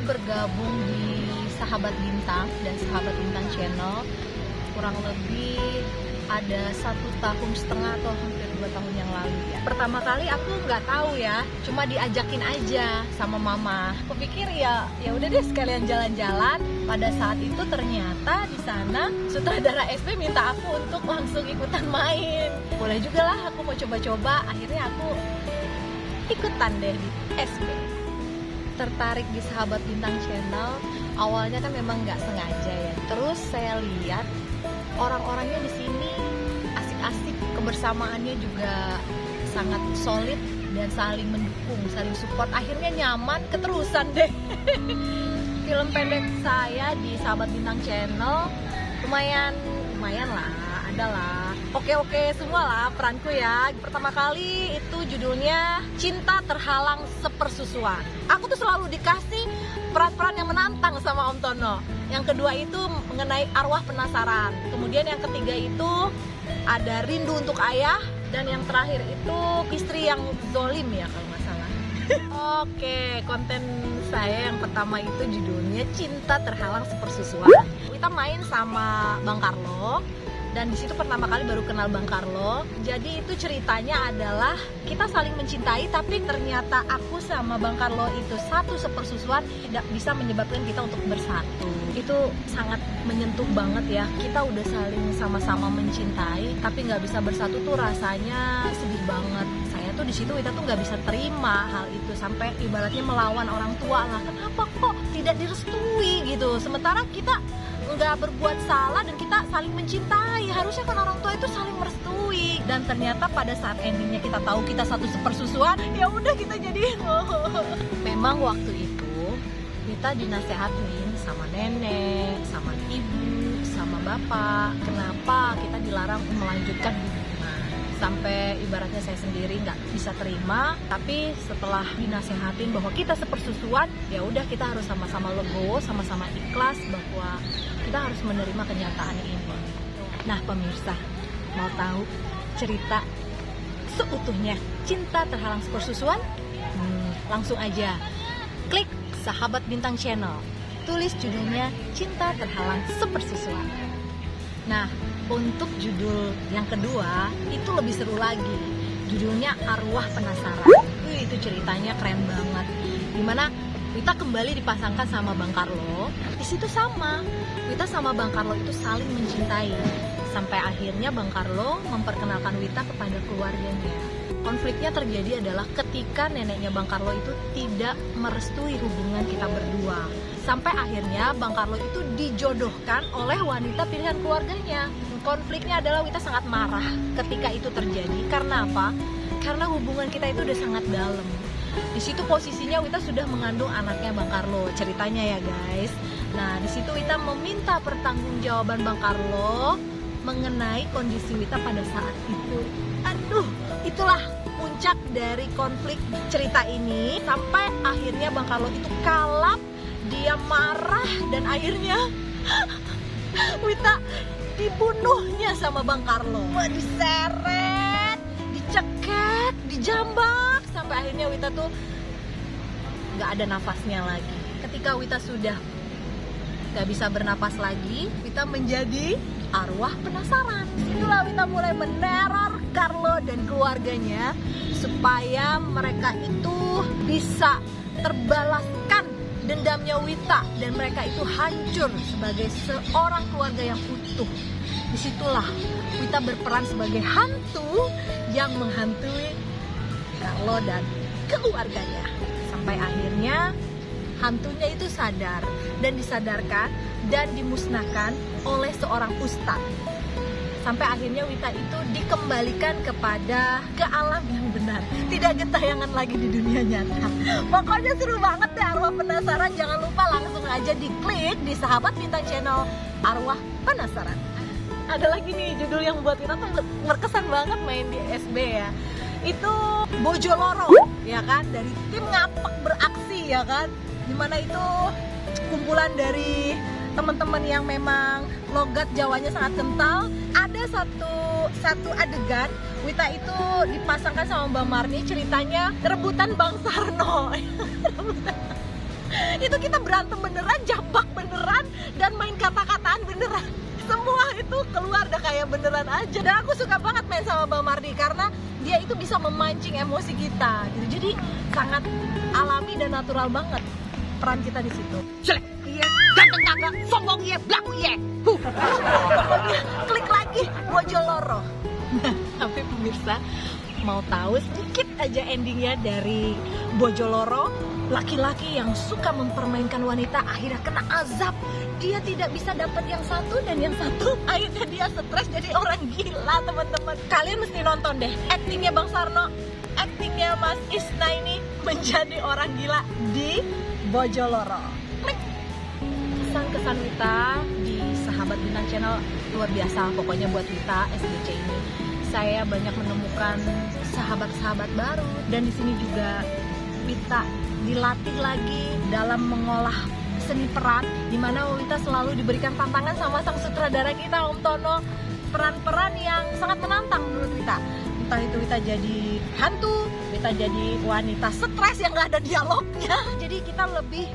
bergabung di Sahabat Bintang dan Sahabat Bintang Channel kurang lebih ada 1,5 tahun atau hampir 2 tahun yang lalu ya. Pertama kali aku nggak tahu ya, cuma diajakin aja sama mama. Aku pikir ya udah deh sekalian jalan-jalan. Pada saat itu ternyata di sana sutradara SB minta aku untuk langsung ikutan main. Boleh juga lah, aku mau coba-coba. Akhirnya aku ikutan deh di SB. Tertarik di Sahabat Bintang Channel awalnya kan memang nggak sengaja ya. Terus saya lihat orang-orangnya di sini asik-asik, kebersamaannya juga sangat solid dan saling mendukung, saling support. Akhirnya nyaman, keterusan deh. Film pendek saya di Sahabat Bintang Channel lumayan lah, adalah oke semua lah peranku ya. Pertama kali itu judulnya Cinta Terhalang Sepersusuan. Aku tuh selalu dikasih peran-peran yang menantang sama Om Tono. Yang kedua itu mengenai arwah penasaran. Kemudian yang ketiga itu ada Rindu Untuk Ayah. Dan yang terakhir itu Istri Yang Zolim ya kalau nggak salah. Oke, konten saya yang pertama itu judulnya Cinta Terhalang Sepersusuan. Kita main sama Bang Carlo. Dan di situ pertama kali baru kenal Bang Carlo. Jadi itu ceritanya adalah kita saling mencintai, tapi ternyata aku sama Bang Carlo itu satu sepersusuan tidak bisa menyebabkan kita untuk bersatu. Itu sangat menyentuh banget ya. Kita udah saling sama-sama mencintai, tapi nggak bisa bersatu tuh rasanya sedih banget. Saya tuh di situ kita tuh nggak bisa terima hal itu, sampai ibaratnya melawan orang tua lah. Kenapa kok tidak direstui gitu? Sementara kita nggak berbuat salah dan kita saling mencintai. Harusnya kan orang tua itu saling merestui. Dan ternyata pada saat endingnya kita tahu kita satu sepersusuan, ya udah kita jadi memang waktu itu kita dinasehatin sama nenek, sama ibu, sama bapak, kenapa kita dilarang melanjutkan hubungan. Sampai ibaratnya saya sendiri nggak bisa terima, tapi setelah dinasehatin bahwa kita sepersusuan, ya udah kita harus sama-sama legowo, sama-sama ikhlas bahwa kita harus menerima kenyataan ini. Nah pemirsa, mau tahu cerita seutuhnya Cinta Terhalang Sepersusuan? Langsung aja klik Sahabat Bintang Channel, tulis judulnya Cinta Terhalang Sepersusuan. Nah, untuk judul yang kedua itu lebih seru lagi. Judulnya Arwah Penasaran. Itu ceritanya keren banget. Dimana Wita kembali dipasangkan sama Bang Carlo. Di situ sama, Wita sama Bang Carlo itu saling mencintai. Sampai akhirnya Bang Carlo memperkenalkan Wita kepada keluarganya. Konfliknya terjadi adalah ketika neneknya Bang Carlo itu tidak merestui hubungan kita berdua. Sampai akhirnya Bang Carlo itu dijodohkan oleh wanita pilihan keluarganya. Konfliknya adalah Wita sangat marah ketika itu terjadi. Karena apa? Karena hubungan kita itu udah sangat dalam. Di situ posisinya Wita sudah mengandung anaknya Bang Carlo, ceritanya ya guys. Nah, di situ Wita meminta pertanggungjawaban Bang Carlo mengenai kondisi Wita pada saat itu. Aduh, itulah puncak dari konflik cerita ini. Sampai akhirnya Bang Carlo itu kalap, dia marah, dan akhirnya Wita dibunuhnya sama Bang Carlo. Diseret, dicekek, dijambak, sampai akhirnya Wita tuh nggak ada nafasnya lagi. Ketika Wita sudah nggak bisa bernapas lagi, Wita menjadi arwah penasaran. Itulah Wita mulai meneror Carlo dan keluarganya supaya mereka itu bisa terbalaskan dendamnya Wita dan mereka itu hancur sebagai seorang keluarga yang utuh. Disitulah Wita berperan sebagai hantu yang menghantui Carlo dan keluarganya. Sampai akhirnya hantunya itu sadar dan disadarkan dan dimusnahkan oleh seorang ustadz. Sampai akhirnya Wita itu dikembalikan kepada ke alam yang benar, tidak gentayangan lagi di dunia nyata. Pokoknya seru banget deh Arwah Penasaran. Jangan lupa langsung aja diklik di Sahabat Bintang Channel Arwah Penasaran. Ada lagi nih judul yang buat kita tuh berkesan banget main di SB ya. Itu Bojoloro ya kan, dari tim Ngapak Beraksi ya kan. Dimana itu kumpulan dari teman-teman yang memang logat Jawanya sangat kental. Ada satu adegan Wita itu dipasangkan sama Mbak Marni, ceritanya rebutan Bang Sarno. Itu kita berantem beneran, jambak beneran, dan main kata-kataan beneran. Semua itu keluar dah kayak beneran aja. Dan aku suka banget main sama Bang Mardi karena dia itu bisa memancing emosi kita gitu. Jadi sangat alami dan natural banget peran kita di situ. Jelek, iya, ganteng kagak, sombong iya, belagu iya. Klik lagi Bojoloro. Nah, tapi pemirsa mau tahu sedikit aja endingnya dari Bojoloro, laki-laki yang suka mempermainkan wanita akhirnya kena azab. Dia tidak bisa dapat yang satu dan yang satu akhirnya dia stres jadi orang gila, teman-teman. Kalian mesti nonton deh aktingnya Bang Sarno, aktingnya Mas Isna ini menjadi orang gila di Bojoloro. Klik. Kesan-kesan Wita di Sahabat Bintang Channel luar biasa pokoknya buat Wita SBC ini. Saya banyak menemukan sahabat-sahabat baru dan di sini juga Wita dilatih lagi dalam mengolah seni peran, di mana Wita selalu diberikan tantangan sama sang sutradara kita Om Tono, peran-peran yang sangat menantang menurut Wita. Entah itu Wita jadi hantu, Wita jadi wanita stres yang gak ada dialognya. Jadi kita lebih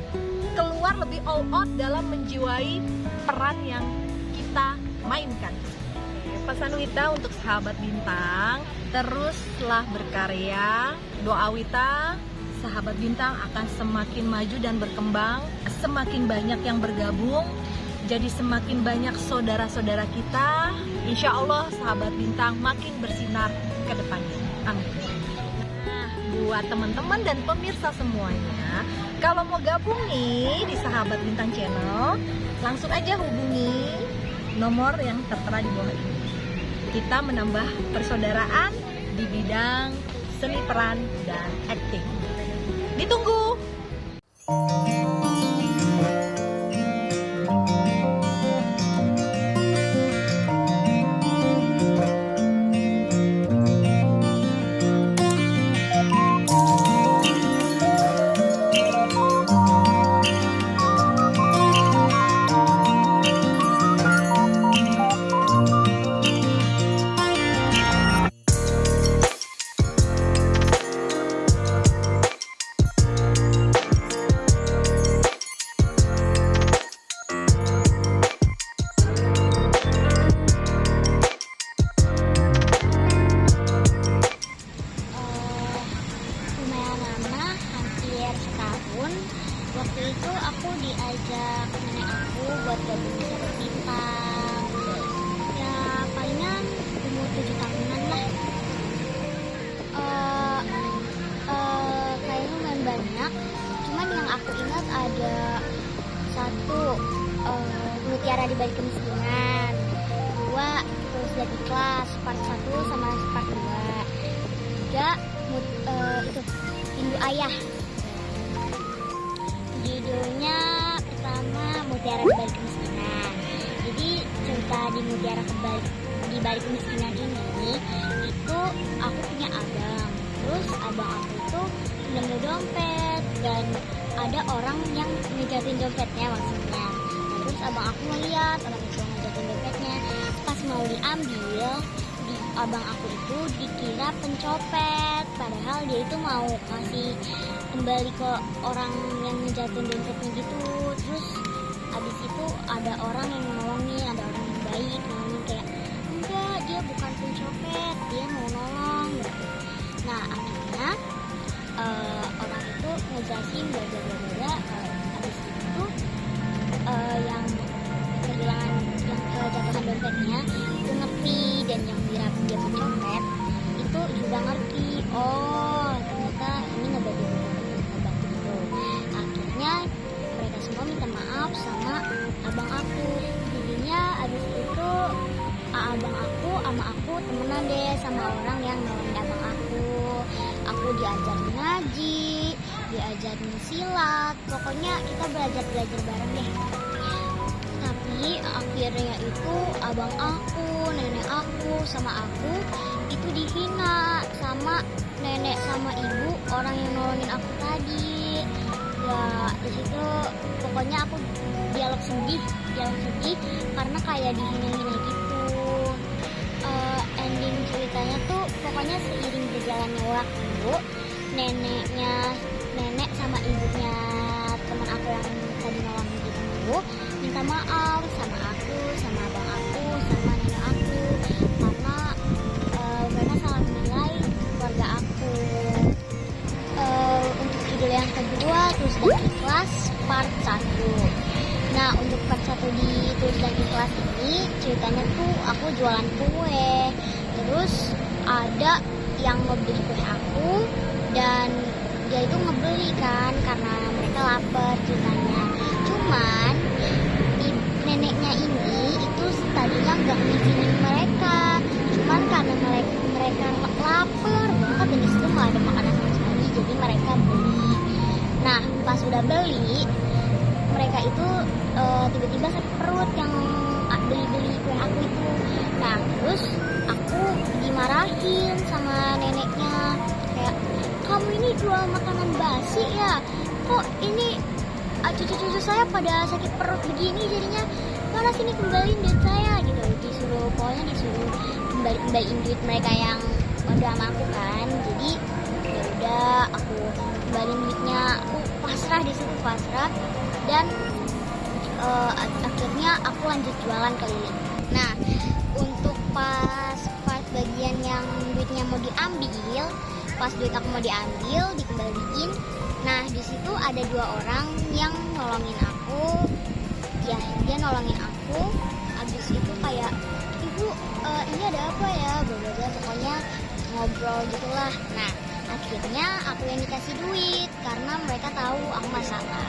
keluar, lebih all out dalam menjiwai peran yang kita mainkan. Pesan Wita untuk Sahabat Bintang, teruslah berkarya. Doa Wita, Sahabat Bintang akan semakin maju dan berkembang, semakin banyak yang bergabung, jadi semakin banyak saudara-saudara kita. Insya Allah Sahabat Bintang makin bersinar ke depannya. Amin. Nah, buat teman-teman dan pemirsa semuanya, kalau mau gabung nih di Sahabat Bintang Channel, langsung aja hubungi nomor yang tertera di bawah ini. Kita menambah persaudaraan di bidang seni peran dan akting. Ditunggu. Waktu itu aku diajak nenek aku buat gabung di Sahabat Bintang. Ya palingan umur 7 tahunan lah. Kayaknya lumayan banyak. Cuman yang aku ingat ada satu, Mutiara di Balik Kemiskinan. 2, Tulus dan Ikhlas part 1 sama part 2. 3, itu Rindu Ayah. Judulnya pertama Mutiara di Balik Kemiskinan. Jadi cerita di Mutiara di Balik Kemiskinan ini itu aku punya abang. Terus abang aku itu nemu dompet dan ada orang yang ngejatin dompetnya maksudnya. Terus abang aku ngeliat orang itu ngejatin dompetnya. Pas mau diambil, abang aku itu dikira pencopet, padahal dia itu mau kasih kembali ke orang yang ngejatuhin dompetnya gitu. Terus abis itu ada orang yang nolongin, ada orang yang baik nolongin kayak enggak, dia bukan pencopet, dia mau nolong gitu. Nah akhirnya orang itu ngejelasin bla abis itu yang kehilangan, yang kejatuhan dompetnya itu ngerti, dan yang dia pencopet itu juga ngerti, oh ternyata ini ngebantu gitu. Akhirnya mereka semua minta maaf sama abang aku. Jadinya abis itu abang aku sama aku temenan deh sama orang yang nolongin abang aku. Aku diajarin ngaji, diajarin silat, pokoknya kita belajar bareng deh. Tapi akhirnya itu abang aku, nenek aku, sama aku itu dihina sama nenek sama ibu orang yang nolongin aku tadi. Ya disitu pokoknya aku dialog sedih karena kayak dihina-hina gitu. Ending ceritanya tuh pokoknya seiring berjalannya waktu, nenek sama ibunya teman itu minta maaf sama aku, sama abang aku, sama nenek aku, karena mereka salah menilai keluarga aku. Untuk judul yang kedua, Tulus dan Ikhlas part 1. Nah, untuk part 1 di Tulus dan Ikhlas ini ceritanya tuh aku jualan kue, terus ada yang ngebeli kue aku dan dia itu ngebeli kan karena mereka lapar ceritanya. Cuman neneknya ini itu tadinya nggak ngizinin mereka, cuman karena mereka lapar banget dan disitu nggak ada makanan sama sekali, jadi mereka beli. Nah, pas udah beli, mereka itu tiba-tiba sakit perut yang beli kue aku itu. Nah, terus aku dimarahin sama neneknya, kayak, kamu ini jual makanan basi ya? Kok ini cucu-cucu saya pada sakit perut begini jadinya? Mana sini kembaliin duit saya gitu. Pokoknya disuruh kembaliin duit mereka yang udah sama aku kan. Jadi ya udah, aku kembaliin duitnya, aku pasrah di situ, pasrah. Dan akhirnya aku lanjut jualan keliling. Nah, untuk pas bagian yang duitnya mau diambil, pas duit aku mau diambil, dikembaliin. Nah, di situ ada 2 orang yang nolongin aku. Ya, dia nolongin aku. Abis itu kayak, ibu, ini ada apa ya? Bla-bla-bla, pokoknya ngobrol gitulah. Nah, akhirnya aku yang dikasih duit karena mereka tahu aku masalah.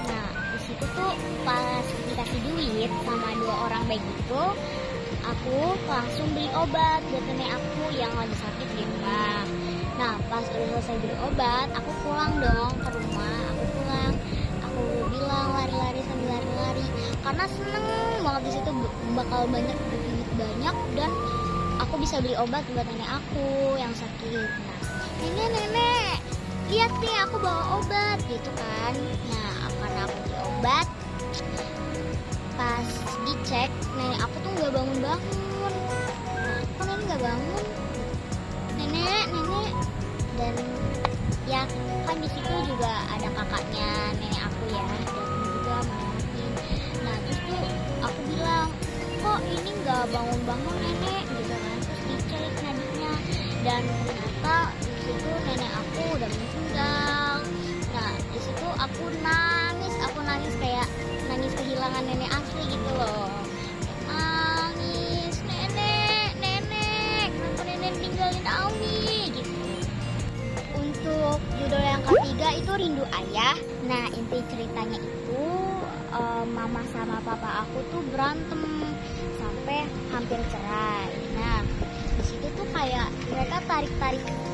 Nah, di situ tuh pas dikasih duit sama 2 orang baik itu, aku langsung beli obat buat nenek aku yang lagi sakit di rumah. Nah, pas udah selesai beli obat, aku pulang dong ke rumah. Aku bilang lari-lari sambil lari-lari karena seneng banget di situ bakal banyak dan aku bisa beli obat buat nenek aku yang sakit. Nah, nenek, lihat nih aku bawa obat gitu kan. Nah, karena aku beli obat, pas dicek nenek aku tuh nggak bangun-bangun. Nah, kok nenek nggak bangun? Nenek, dan ya kan di situ juga ada kakaknya nenek aku ya, dan juga mamakin. Nah, terus tuh aku bilang, kok ini nggak bangun-bangun nenek gitu kan. Terus dicek nadinya dan ternyata di situ nenek aku udah meninggal. Nah, di situ aku nangis kayak nangis kehilangan nenek asli gitu loh. Nangis, nenek, kenapa nenek ninggalin Awi gitu. Untuk judul yang ketiga itu Rindu Ayah. Nah, inti ceritanya itu mama sama papa aku tuh berantem sampai hampir cerai. Nah, di situ tuh kayak mereka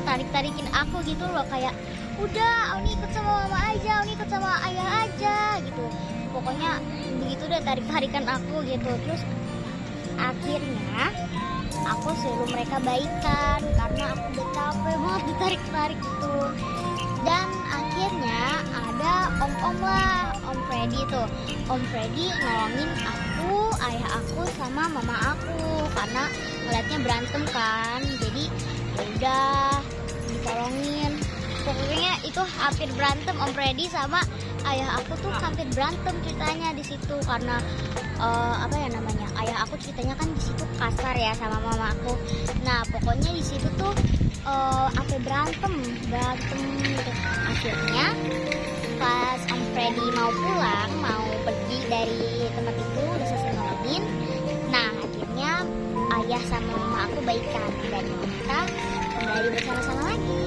tarik-tarikin aku gitu loh, kayak udah Auni ikut sama mama aja, Auni ikut sama ayah aja gitu. Pokoknya begitu deh, tarik-tarikan aku gitu. Terus akhirnya aku suruh mereka baikan karena aku udah capek banget ditarik-tarik gitu. Dan akhirnya ada om lah, Om Freddy tuh. Om Freddy nolongin aku, ayah aku sama mama aku karena ngeliatnya berantem kan. Jadi ya udah ditolongin. Pokoknya itu hampir berantem, Om Freddy sama ayah aku tuh hampir berantem ceritanya di situ karena ayah aku ceritanya kan di situ kasar ya sama mama aku. Nah, pokoknya di situ tuh sampai berantem gitu. Akhirnya pas Om Freddy mau pulang, mau pergi dari tempat itu, udah selesai nolongin. Nah, akhirnya ayah sama mama aku baikan dan kita kembali bersama-sama lagi.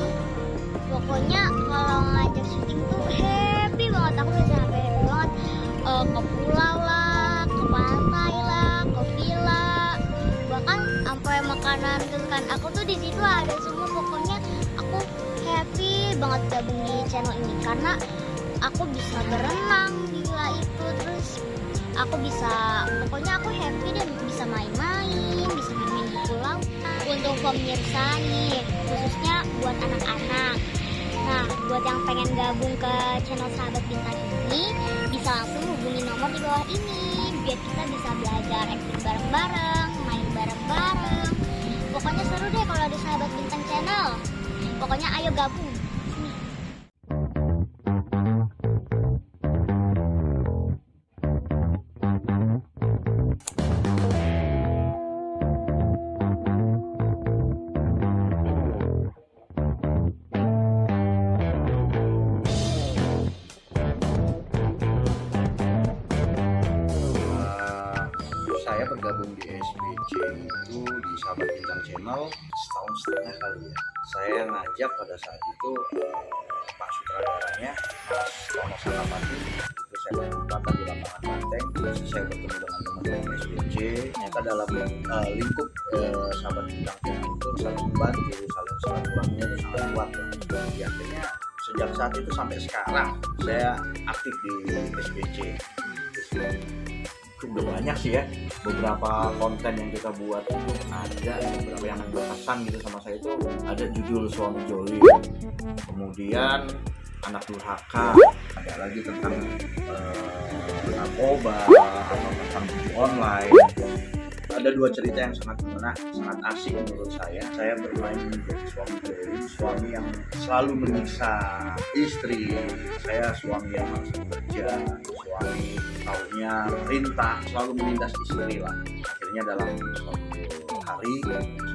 Pokoknya kalau ngajak syuting tuh happy banget, aku bisa sampai happy banget. Ke pulau lah, ke pantai lah, ke villa, bahkan sampai makanan kesukaan aku tuh di situ ada semua. Pokoknya aku happy banget gabung di channel ini karena aku bisa berenang di villa itu, terus aku pokoknya aku happy dan bisa main-main di pulau. Untuk pemirsa nih, khususnya buat anak-anak. Nah, buat yang pengen gabung ke channel Sahabat Bintang ini, bisa langsung hubungi nomor di bawah ini biar kita bisa belajar acting bareng-bareng, main bareng-bareng. Pokoknya seru deh kalau ada Sahabat Bintang channel. Pokoknya ayo gabung. Sini. bergabung di SBC itu di Sahabat Bintang Channel setahun setengah kali ya. Saya ngajak pada saat itu Pak sutradaranya Mas Tono Sakapati, itu saya berkesempatan di lapangan Banteng. Terus saya bertemu dengan teman-teman SBC. Ternyata dalam lingkup Sahabat Bintang Channel itu saling membantu, saling silaturahminya itu sangat kuat. Jadi akhirnya sejak saat itu sampai sekarang saya aktif di SBC. Udah banyak sih ya beberapa konten yang kita buat, ada beberapa yang berkesan gitu sama saya itu, ada judul Suami Joli, kemudian Anak Durhaka, ada lagi tentang narkoba atau tentang judi online. Ada dua cerita yang sangat menarik, sangat asik menurut saya. Saya bermain menjadi suami joli, suami yang selalu menyiksa istri. Saya suami yang harus bekerja, suami taunya perintah, selalu menindas istri lah. Akhirnya dalam suatu hari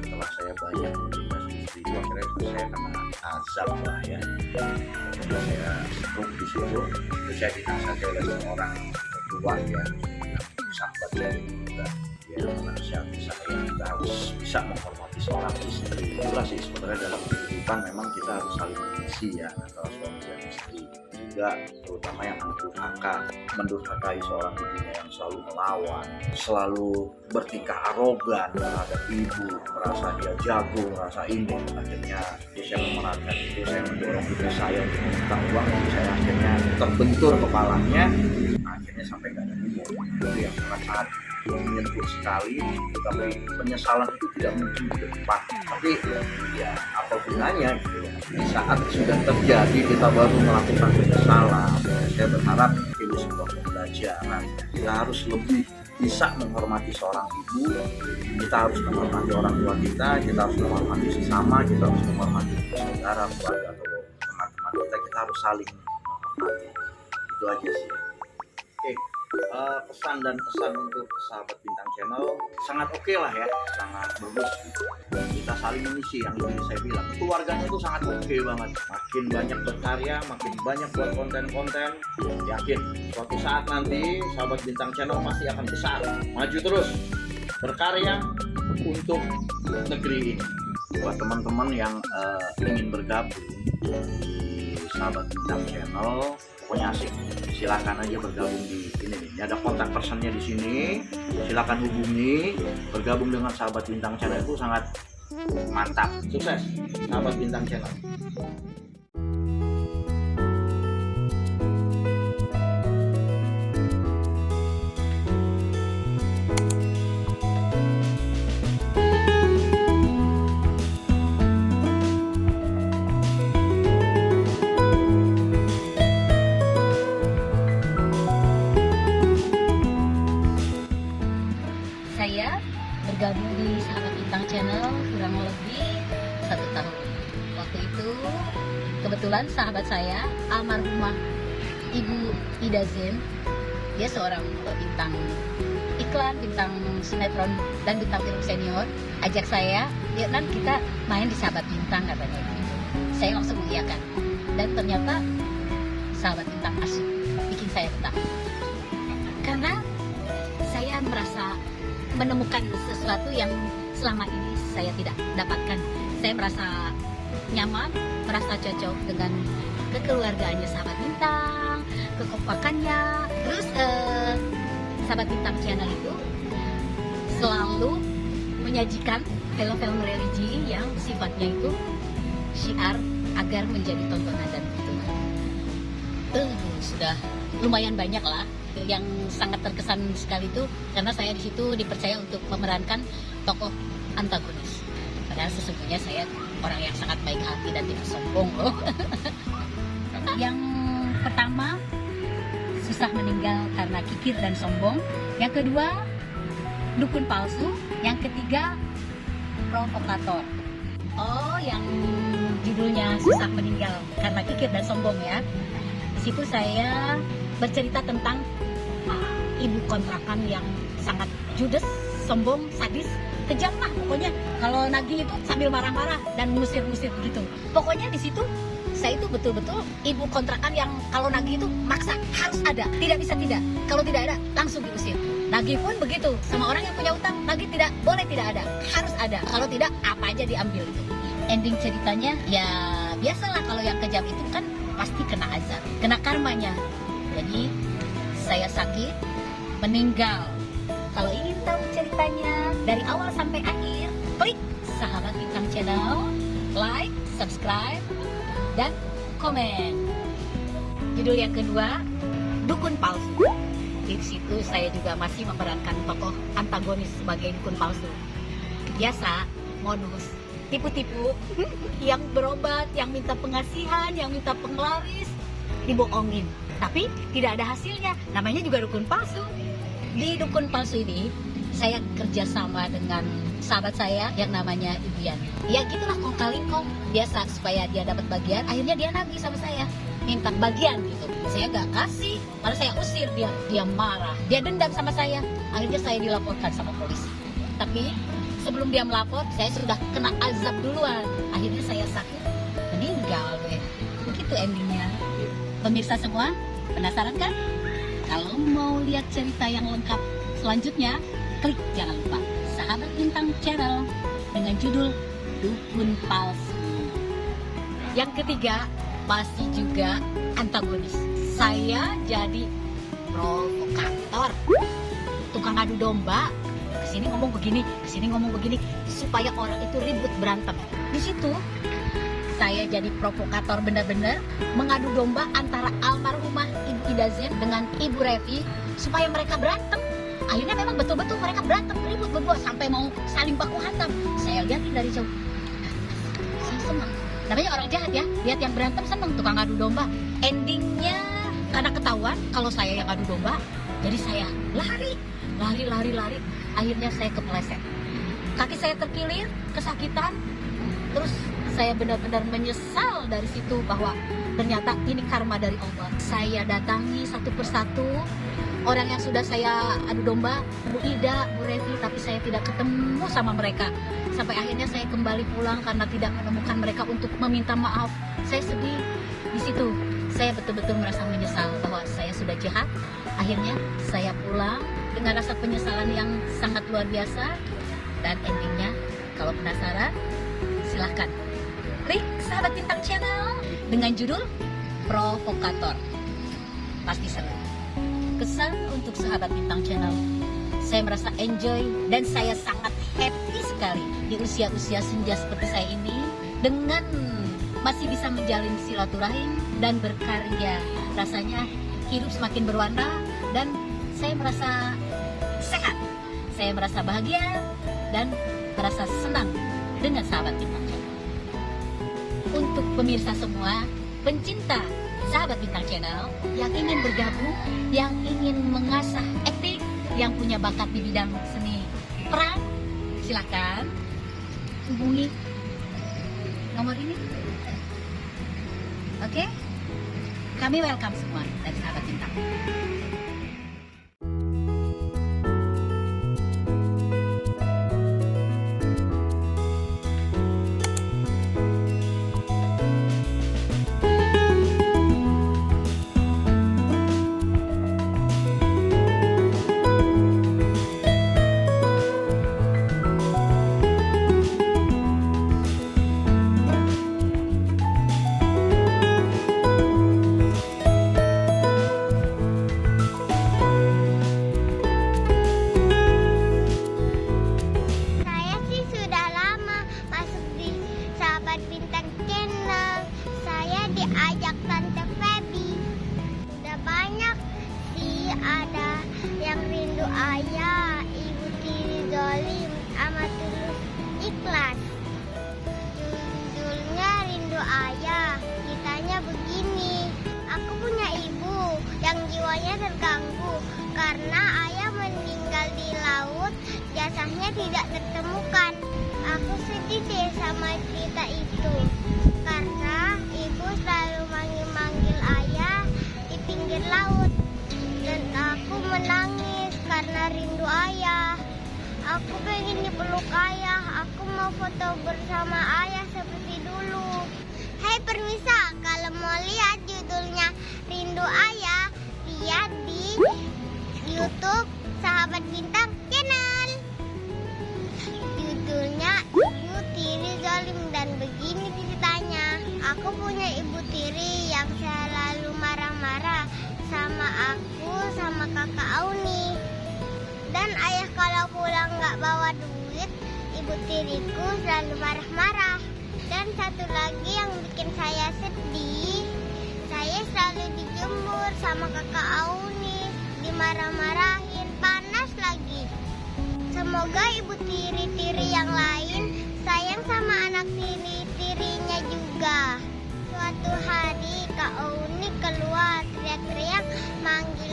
setelah saya banyak menindas istri itu, akhirnya saya kena azab lah ya. Kemudian saya stroke di situ. Itu saya dinasihati oleh seorang tua ya, sahabat saya juga. Ya, menasihati saya kita harus bisa menghormati seorang istri. Itulah sih sebenarnya dalam kehidupan memang kita harus saling mengisi ya antara suami dan istri. Juga terutama yang mendurhakai seorang ibunya yang selalu melawan, selalu bertingkah arogan terhadap ibu, merasa dia jago, merasa ini. Akhirnya saya memerankan itu, saya mendorong ibu saya untuk meminta uang, jadi saya akhirnya terbentur kepalanya. Akhirnya sampai nggak ada umur. Itu yang sangat menyentuh sekali, tapi penyesalan itu tidak mungkin di depan. Tapi ya apa gunanya gitu ya. Di saat sudah terjadi kita baru melakukan penyesalan. Saya berharap itu sebuah pembelajaran. Kita harus lebih bisa menghormati seorang ibu, kita harus menghormati orang tua kita harus menghormati sesama, kita harus menghormati saudara, keluarga atau teman-teman kita harus saling menghormati. Itu aja sih. Oke. Pesan dan pesan untuk Sahabat Bintang Channel sangat oke lah ya, sangat bagus gitu. Kita saling mengisi, yang ini saya bilang keluarganya itu sangat oke banget. Makin banyak berkarya, makin banyak buat konten-konten, yakin suatu saat nanti Sahabat Bintang Channel pasti akan besar, maju terus berkarya untuk negeri ini. Buat teman-teman yang ingin bergabung di Sahabat Bintang Channel, pokoknya asik, silakan aja bergabung di ini nih. Ada kontak personnya di sini, silakan hubungi. Bergabung dengan Sahabat Bintang Channel itu sangat mantap. Sukses Sahabat Bintang Channel. Saya bergabung di Sahabat Bintang Channel kurang lebih 1 tahun. Waktu itu kebetulan sahabat saya almarhumah Ibu Ida Zen, dia seorang bintang iklan, bintang sinetron dan bintang film senior, ajak saya, ya nan kita main di Sahabat Bintang katanya gitu. Saya langsung mengiyakan dan ternyata Sahabat Bintang asik, bikin saya betah karena saya merasa menemukan sesuatu yang selama ini saya tidak dapatkan. Saya merasa nyaman, merasa cocok dengan kekeluargaannya Sahabat Bintang, kekompakannya. Terus Sahabat Bintang Channel itu selalu menyajikan film-film religi yang sifatnya itu syiar agar menjadi tontonan dan hitungan. Sudah lumayan banyak lah. Yang sangat terkesan sekali itu karena saya di situ dipercaya untuk memerankan tokoh antagonis. Padahal sesungguhnya saya orang yang sangat baik hati dan tidak sombong loh. Yang pertama, susah meninggal karena kikir dan sombong. Yang kedua, dukun palsu. Yang ketiga, provokator. Oh, yang judulnya susah meninggal karena kikir dan sombong ya. Di situ saya bercerita tentang ibu kontrakan yang sangat judes, sombong, sadis, kejam lah pokoknya. Kalau nagih itu sambil marah-marah dan musir-musir gitu. Pokoknya di situ saya itu betul-betul ibu kontrakan yang kalau nagih itu maksa, harus ada, tidak bisa tidak. Kalau tidak ada, langsung diusir. Nagih pun begitu, sama orang yang punya utang, nagih tidak boleh tidak ada, harus ada. Kalau tidak, apa aja diambil itu. Ending ceritanya, ya biasalah kalau yang kejam itu kan pasti kena azab, kena karmanya. Jadi, saya sakit, meninggal. Kalau ingin tahu ceritanya dari awal sampai akhir, klik Sahabat Bintang Channel, like, subscribe, dan komen. Judul yang kedua, Dukun Palsu. Di situ saya juga masih memerankan tokoh antagonis sebagai dukun palsu. Biasa, modus, tipu-tipu, yang berobat, yang minta pengasihan, yang minta penglaris, dibohongin. Tapi tidak ada hasilnya, namanya juga dukun palsu. Di dukun palsu ini, saya kerjasama dengan sahabat saya yang namanya Ibu Yani. Ya gitulah kong kali kong, biasa supaya dia dapat bagian, akhirnya dia nagih sama saya, minta bagian gitu. Saya gak kasih, malah saya usir dia. Dia marah, dia dendam sama saya. Akhirnya saya dilaporkan sama polisi. Tapi sebelum dia melapor, saya sudah kena azab duluan. Akhirnya saya sakit, meninggal deh. Begitu endingnya. Pemirsa semua, penasaran kan? Kalau mau lihat cerita yang lengkap selanjutnya, klik jangan lupa Sahabat Bintang Channel dengan judul Dukun Palsu. Yang ketiga, masih juga antagonis. Saya jadi provokator, tukang adu domba. Kesini ngomong begini, kesini ngomong begini, supaya orang itu ribut berantem. Di situ saya jadi provokator, benar-benar mengadu domba antara almarhumah Ibu Ida Zen dengan Ibu Revi supaya mereka berantem. Akhirnya memang betul-betul mereka berantem, ribut berdua sampai mau saling baku hantam. Saya lihatin dari jauh, saya senang. Namanya orang jahat ya, lihat yang berantem seneng, tukang adu domba. Endingnya karena ketahuan kalau saya yang adu domba, jadi saya lari. Akhirnya saya kepleset, kaki saya terkilir, kesakitan. Terus saya benar-benar menyesal dari situ bahwa ternyata ini karma dari Allah. Saya datangi satu persatu orang yang sudah saya adu domba, Bu Ida, Bu Revi, tapi saya tidak ketemu sama mereka. Sampai akhirnya saya kembali pulang karena tidak menemukan mereka untuk meminta maaf. Saya sedih di situ. Saya betul-betul merasa menyesal bahwa saya sudah jahat. Akhirnya saya pulang dengan rasa penyesalan yang sangat luar biasa. Dan endingnya, kalau penasaran, silahkan klik Sahabat Bintang Channel dengan judul Provokator. Pasti seru. Kesan untuk Sahabat Bintang Channel, saya merasa enjoy dan saya sangat happy sekali di usia-usia senja seperti saya ini dengan masih bisa menjalin silaturahim dan berkarya. Rasanya hidup semakin berwarna dan saya merasa sehat, saya merasa bahagia dan merasa senang dengan Sahabat Bintang Channel. Untuk pemirsa semua, pencinta Sahabat Bintang Channel yang ingin bergabung, yang ingin mengasah akting, yang punya bakat di bidang seni peran, silakan hubungi nomor ini. Oke? Kami welcome semua dari Sahabat Bintang. Saya sih sudah lama masuk di Sahabat Bintang Channel. Saya diajak Tante Feby. Sudah banyak sih, ada yang rindu ayah, Ibu Tiri Zolim, amat tulus ikhlas. Judulnya rindu ayah. Ceritanya begini, aku punya ibu yang jiwanya terganggu karena ayah meninggal di laut, jasanya tidak ditemukan. Aku sedih deh sama cerita itu, karena ibu selalu manggil-manggil ayah di pinggir laut. Dan aku menangis karena rindu ayah. Aku pengen dipeluk ayah, aku mau foto bersama ayah seperti dulu. Hai pemirsa, kalau mau lihat judulnya Rindu Ayah, lihat di YouTube Sahabat Bintang Channel. Judulnya Ibu Tiri Zalim, dan begini ceritanya. Aku punya Ibu Tiri yang selalu marah-marah sama aku sama kakak Auni. Dan ayah kalau pulang nggak bawa duit, Ibu Tiriku selalu marah-marah. Dan satu lagi yang bikin saya sedih, saya selalu dijemur sama kakak Auni, dimarah-marahin, panas lagi. Semoga ibu tiri-tiri yang lain sayang sama anak tiri-tirinya juga. Suatu hari Kak Auni keluar teriak-teriak manggil